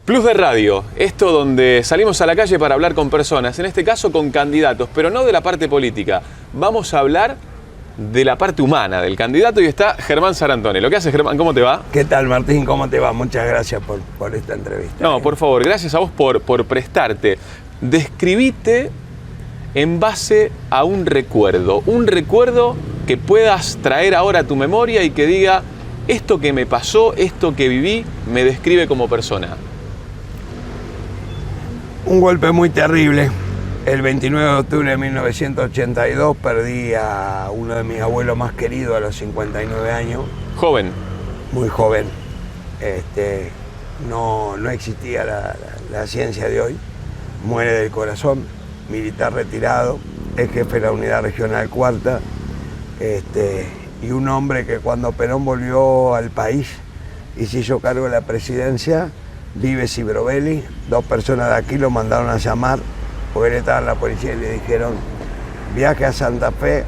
Plus de Radio, esto donde salimos a la calle para hablar con personas, en este caso con candidatos, pero no de la parte política. Vamos a hablar de la parte humana del candidato y está Germán Sarantoni. ¿Lo que haces, Germán? ¿Cómo te va? ¿Qué tal, Martín? ¿Cómo te va? Muchas gracias por esta entrevista. No, por favor, gracias a vos por prestarte. Describite en base a un recuerdo que puedas traer ahora a tu memoria y que diga, esto que me pasó, esto que viví, me describe como persona. Un golpe muy terrible. El 29 de octubre de 1982 perdí a uno de mis abuelos más queridos a los 59 años. Joven. Muy joven. No existía la ciencia de hoy. Muere del corazón, militar retirado, es jefe de la unidad regional cuarta. Y un hombre que cuando Perón volvió al país y se hizo cargo de la presidencia, Vives y Brovelli, dos personas de aquí lo mandaron a llamar porque él estaba en la policía y le dijeron: viaje a Santa Fe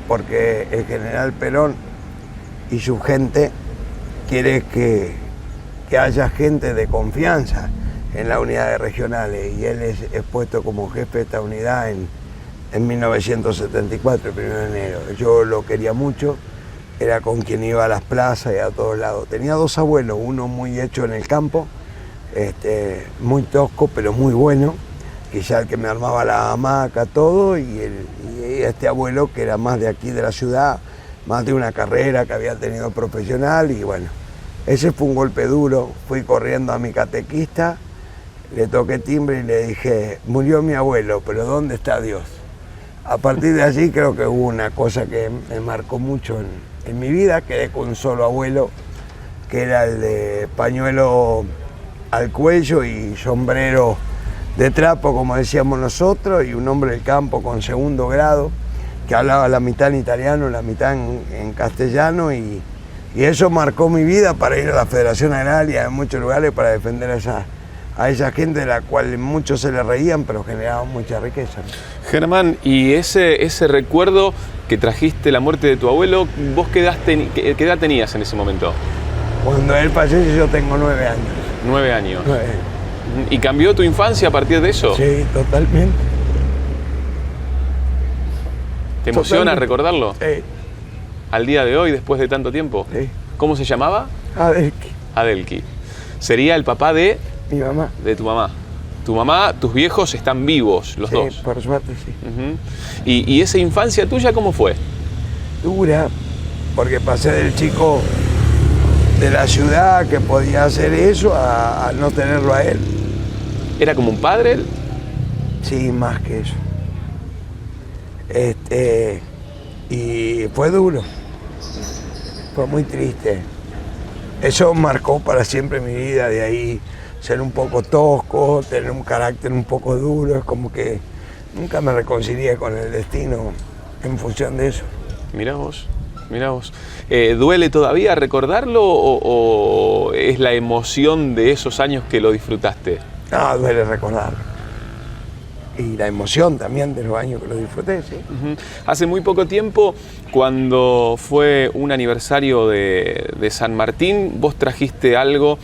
porque el general Perón y su gente quiere que haya gente de confianza en las unidades regionales, y él es puesto como jefe de esta unidad en 1974, el 1 de enero. Yo lo quería mucho, era con quien iba a las plazas y a todos lados. Tenía dos abuelos, uno muy hecho en el campo, muy tosco pero muy bueno, quizá el que me armaba la hamaca, todo, y este abuelo que era más de aquí de la ciudad, más de una carrera que había tenido profesional, y bueno, ese fue un golpe duro. Fui corriendo a mi catequista, le toqué timbre y le dije: murió mi abuelo, pero ¿dónde está Dios? A partir de allí creo que hubo una cosa que me marcó mucho en mi vida. Quedé con un solo abuelo, que era el de pañuelo al cuello y sombrero de trapo, como decíamos nosotros, y un hombre del campo con segundo grado, que hablaba la mitad en italiano, la mitad en castellano, y eso marcó mi vida para ir a la Federación Agraria en muchos lugares para defender a esa gente de la cual muchos se le reían, pero generaban mucha riqueza. Germán, y ese recuerdo que trajiste, la muerte de tu abuelo, ¿vos qué edad tenías en ese momento? Cuando él falleció yo tengo 9 años. 9 años. 9. ¿Y cambió tu infancia a partir de eso? Sí, totalmente. ¿Te emociona recordarlo? Sí. Al día de hoy, después de tanto tiempo. Sí. ¿Cómo se llamaba? Adelki. Adelki. Sería el papá de... Mi mamá. De tu mamá. Tu mamá, tus viejos están vivos, los dos. Sí, por suerte sí. ¿Y esa infancia tuya cómo fue? Dura, porque pasé del chico de la ciudad que podía hacer eso a no tenerlo a él. ¿Era como un padre él? Sí, más que eso. Y fue duro. Fue muy triste. Eso marcó para siempre mi vida. De ahí ser un poco tosco, tener un carácter un poco duro. Es como que nunca me reconcilié con el destino en función de eso. Mirá vos. ¿Duele todavía recordarlo o es la emoción de esos años que lo disfrutaste? No, duele recordarlo. Y la emoción también de los años que lo disfruté, sí. Hace muy poco tiempo, cuando fue un aniversario de San Martín, vos trajiste algo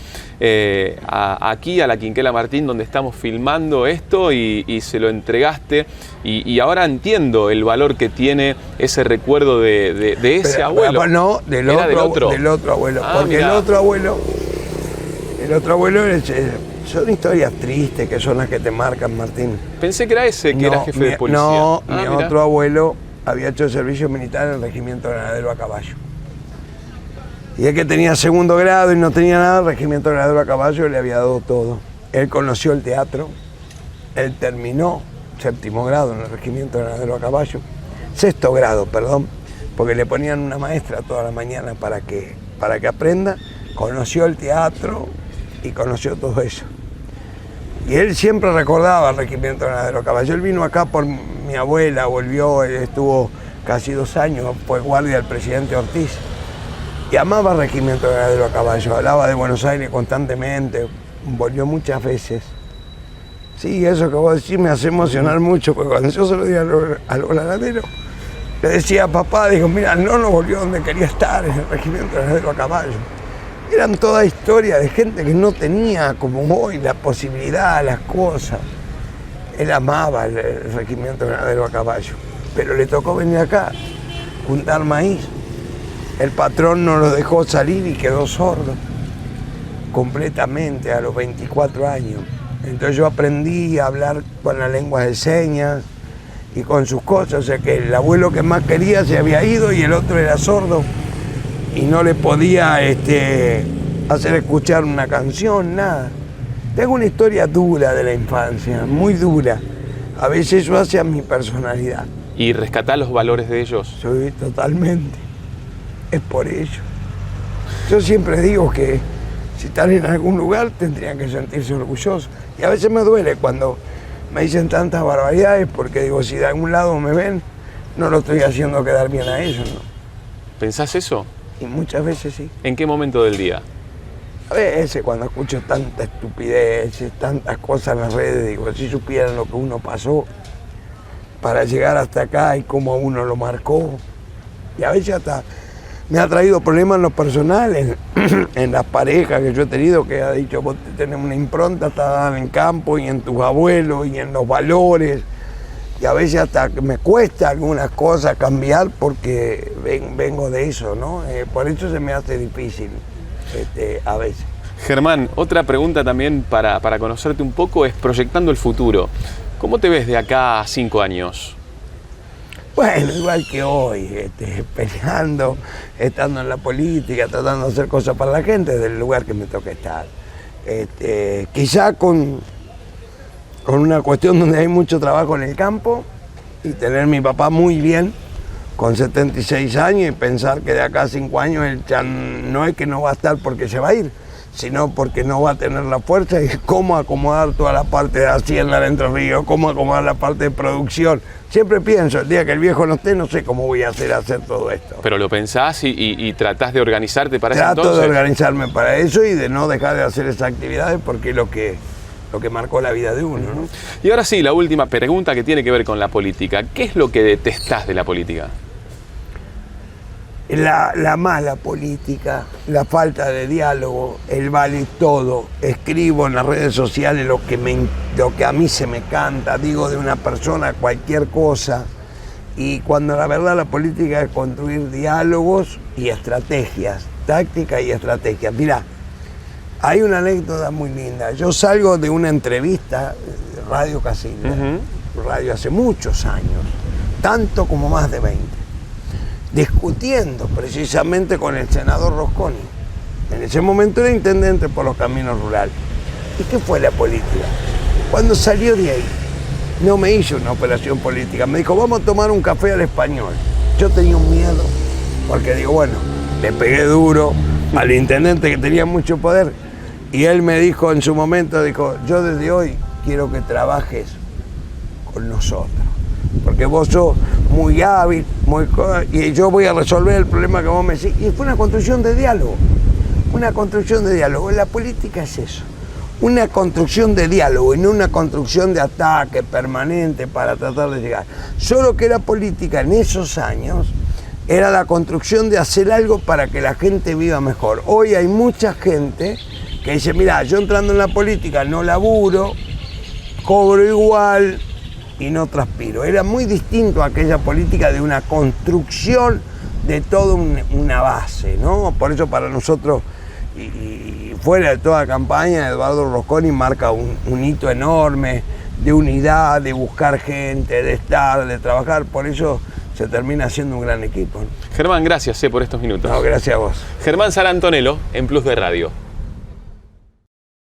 aquí a la Quinquela Martín, donde estamos filmando esto, y se lo entregaste. Y ahora entiendo el valor que tiene ese recuerdo de ese abuelo. No, del otro abuelo. Porque mirá. el otro abuelo son historias tristes que son las que te marcan, Martín. Pensé que era ese que era jefe de policía. No, mi otro abuelo había hecho servicio militar en el regimiento granadero a caballo. Y el que tenía segundo grado y no tenía nada, el regimiento granadero a caballo le había dado todo. Él conoció el teatro, él terminó séptimo grado en el regimiento granadero a caballo, sexto grado, perdón, porque le ponían una maestra toda la mañana para que aprenda. Conoció el teatro y conoció todo eso. Y él siempre recordaba el regimiento granadero a caballo. Él vino acá por mi abuela, volvió, él estuvo casi 2 años, fue guardia del presidente Ortiz. Y amaba el regimiento granadero a caballo, hablaba de Buenos Aires constantemente, volvió muchas veces. Sí, eso que vos decís me hace emocionar mucho, porque cuando yo se lo di a los granaderos, le decía: papá, dijo, mira, no volvió donde quería estar, en el regimiento granadero a caballo. eran toda historia de gente que no tenía, como hoy, la posibilidad, las cosas. Él amaba el regimiento ganadero a caballo, pero le tocó venir acá, juntar maíz. El patrón no lo dejó salir y quedó sordo, completamente, a los 24 años. Entonces yo aprendí a hablar con la lengua de señas y con sus cosas, o sea que el abuelo que más quería se había ido y el otro era sordo y no le podía hacer escuchar una canción, nada. Tengo una historia dura de la infancia, muy dura. A veces eso hace a mi personalidad. ¿Y rescatás los valores de ellos? Soy totalmente. Es por ello. Yo siempre digo que si están en algún lugar tendrían que sentirse orgullosos. Y a veces me duele cuando me dicen tantas barbaridades porque digo, si de algún lado me ven, no lo estoy haciendo quedar bien a ellos, ¿no? ¿Pensás eso? Y muchas veces sí. ¿En qué momento del día? A veces cuando escucho tanta estupidez, tantas cosas en las redes, digo, si supieran lo que uno pasó para llegar hasta acá y cómo uno lo marcó. Y a veces hasta me ha traído problemas en lo personal, en las parejas que yo he tenido, que ha dicho, vos tenés una impronta hasta en el campo y en tus abuelos y en los valores. Y a veces hasta me cuesta algunas cosas cambiar porque vengo de eso, ¿no? Por eso se me hace difícil a veces. Germán, otra pregunta también para conocerte un poco es proyectando el futuro. ¿Cómo te ves de acá a 5 años? Bueno, igual que hoy, peleando, estando en la política, tratando de hacer cosas para la gente, desde el lugar que me toca estar. Quizá con una cuestión donde hay mucho trabajo en el campo y tener mi papá muy bien, con 76 años, y pensar que de acá a 5 años él ya no es que no va a estar porque se va a ir, sino porque no va a tener la fuerza y cómo acomodar toda la parte de hacienda de Entre Ríos, cómo acomodar la parte de producción. Siempre pienso, el día que el viejo no esté, no sé cómo voy a hacer todo esto. Pero lo pensás y tratás de organizarte para eso entonces. Trato de organizarme para eso y de no dejar de hacer esas actividades porque es lo que marcó la vida de uno, ¿no? Y ahora sí, la última pregunta que tiene que ver con la política. ¿Qué es lo que detestás de la política? La mala política, la falta de diálogo, el vale todo. Escribo en las redes sociales lo que a mí se me canta, digo de una persona cualquier cosa. Y cuando la verdad la política es construir diálogos y estrategias, tácticas y estrategias. Mirá, hay una anécdota muy linda. Yo salgo de una entrevista, Radio Casilda, radio hace muchos años, tanto como más de 20. Discutiendo precisamente con el senador Rosconi. En ese momento era intendente por los caminos rurales. ¿Y qué fue la política? Cuando salió de ahí, no me hizo una operación política. Me dijo, vamos a tomar un café al español. Yo tenía un miedo, porque digo, bueno, le pegué duro al intendente que tenía mucho poder. Y él me dijo en su momento, dijo, yo desde hoy quiero que trabajes con nosotros. Porque vos sos muy hábil, y yo voy a resolver el problema que vos me decís. Y fue una construcción de diálogo, La política es eso, una construcción de diálogo y no una construcción de ataque permanente para tratar de llegar. Solo que la política en esos años era la construcción de hacer algo para que la gente viva mejor. Hoy hay mucha gente que dice, mirá, yo entrando en la política no laburo, cobro igual, y no transpiro. Era muy distinto a aquella política de una construcción de toda una base, ¿no? Por eso para nosotros, y fuera de toda campaña, Eduardo Rosconi marca un hito enorme de unidad, de buscar gente, de estar, de trabajar. Por eso se termina siendo un gran equipo, ¿no? Germán, gracias por estos minutos. No, gracias a vos. Germán Sarantonelo, en Plus de Radio.